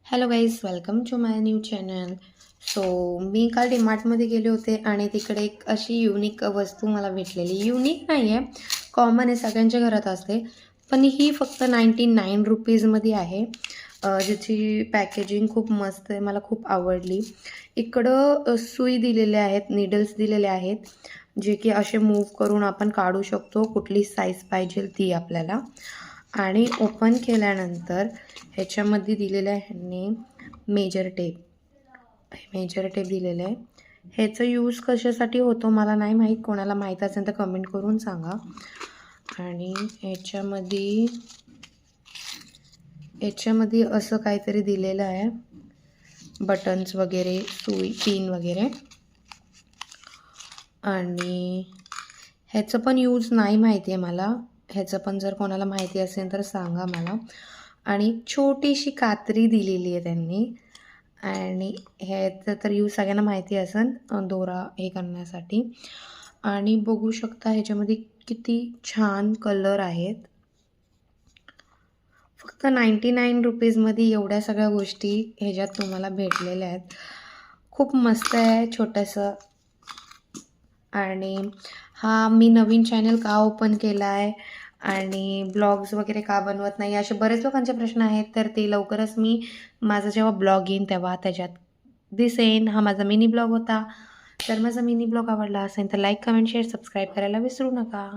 Hello guys, welcome to my new channel. So मी काल डीमार्टमध्ये गेले होते आणि तिकडे एक अशी युनिक वस्तू मला भेटलेली. युनिक नाही आहे, कॉमन आहे, सगळ्यांच्या घरात असते. पण ही फक्त 99 रुपीजमध्ये आहे. ज्याची पॅकेजिंग खूप मस्त आहे, मला खूप आवडली. इकडं सुई दिलेले आहेत, निडल्स दिलेले आहेत, जे की असे मूव्ह करून आपण काढू शकतो कुठली साईज पाहिजे ती आपल्याला. आणि ओपन केल्यानंतर ह्याच्यामध्ये दिलेलं आहे ह्यांनी मेजर टेप दिलेलं आहे. ह्याचं यूज कशासाठी होतो मला नाही माहीत, कोणाला माहीत असेल तर कमेंट करून सांगा. आणि ह्याच्यामध्ये असं काहीतरी दिलेलं आहे, बटन्स वगैरे, सुई, पिन वगैरे. आणि ह्याचं पण यूज नाही माहिती आहे मला, ह्याचं पण जर कोणाला माहिती असेल तर सांगा मला. आणि छोटीशी कात्री दिलेली आहे त्यांनी. आणि ह्याचं तर यूज सगळ्यांना माहिती असेल, दोरा हे करण्यासाठी. आणि बघू शकता ह्याच्यामध्ये किती छान कलर आहेत. फक्त 99 रुपीजमध्ये एवढ्या सगळ्या गोष्टी ह्याच्यात तुम्हाला भेटलेल्या आहेत. खूप मस्त आहे, छोटंसं. आणि हा मी नवीन चॅनल का ओपन केला आहे आणि ब्लॉग्स वगैरे का बनवत नाही, असे बरेच लोकांचे प्रश्न आहेत. तर ते लवकरच मी माझा जेव्हा ब्लॉग येईन तेव्हा त्याच्यात दिसेन. हा माझा मिनी ब्लॉग होता. तर माझा मिनी ब्लॉग आवडला असेल तर लाईक, कमेंट, शेअर, सबस्क्राईब करायला विसरू नका.